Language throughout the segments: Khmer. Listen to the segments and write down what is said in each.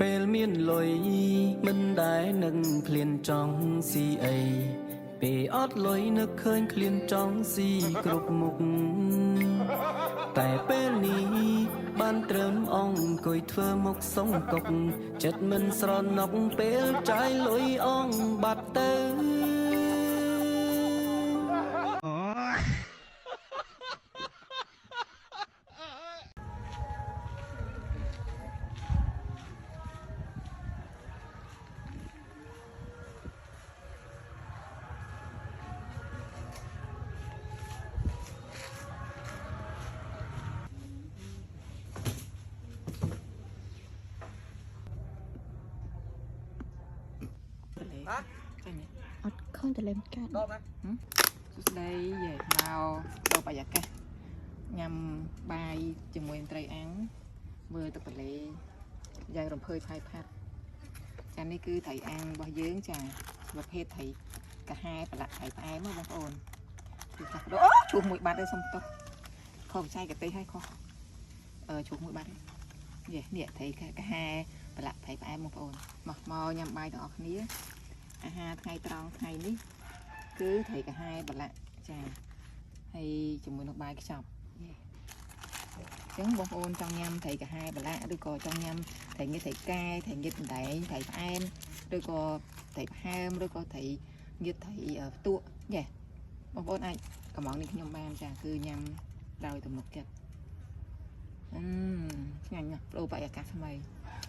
ពេលមានលុយមិនដែរនឹងឃ្លានចង់ស៊ីអីពេលអត់លុយនឹកឃើញឃ្លានចង់ស៊ីគ្រប់មុខតែពេលនេះបានត្រឹមអង្គុយធ្វើមុខសងកុកចិត្តមិនស្រណុកពេលចាយលុយអងបាត់ទៅអត់ខំតលេមកាត់សួស្ដីយាយមកដល់បរិយាកាសញ៉ាំបាយជាមួយត្រីអាំងមើលទឹកទន្លេយ៉ាងរំភើយផាយផាត់ចានេះគឺត្រីអាំងរបស់យើងចាប្រភេទត្រីកាហាប្រឡាក់ត្រីផ្អែមបងប្អូនគឺចាស់អូជួបមួយបាត់ទេសុំទោសខុសបច្ចេកទេសឲ្យខុសជួបមួយបាត់ទេយេនេះត្រីកាហាប្រឡាក់ត្រីផ្អែមបងប្អូនមកញ៉ាំបាយទាំងអស់គ្នាអាហារថ្ងៃត្រង់ថ្ងៃនេះគឺត្រីកាហាប្រឡាក់ចាហើយជាមួយនឹងបាយខ្ចប់អញ្ចឹងបងប្អូនចង់ញ៉ាំត្រីកាហាប្រឡាក់ឬក៏ចង់ញ៉ាំត្រីងៀតត្រីកែត្រីងៀតបណ្ដែងត្រីផ្អែមឬក៏ត្រីផ្ហើមឬក៏ត្រីងៀតត្រីផ្ទក់ចាបងប្អូនអាចកំងនេះខ្ញុំបានចាគឺញ៉ាំដោយទំនុកចិត្តឆ្ងាញ់ណាស់ប្រូបរិយាកាសថ្មីប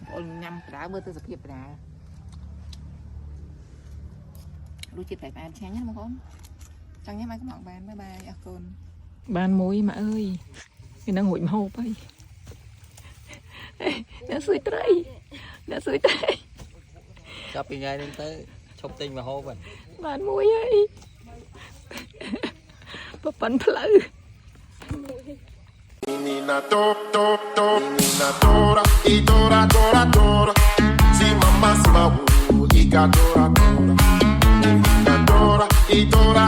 ងប្អូនញ៉ាំបណ្ដាមើលទៅសភាពបណ្ដារសជាតិតែផ្អែមឆ្ងាញ់ណាបងប្អូនចង់ញ៉ាំឲ្យកំងបានបាយអរគុណបានមួយម៉ាក់អើយវានឹងរួចម្ហូបហើយអ្នកសួយត្រីចាប់ពីថ្ងៃនេះទៅឈប់ទិញម្ហូបបានមួយហើយប្រប៉ិនផ្លូវ Menina menina tora e tora si mamma si ma e tora Menina tora e tora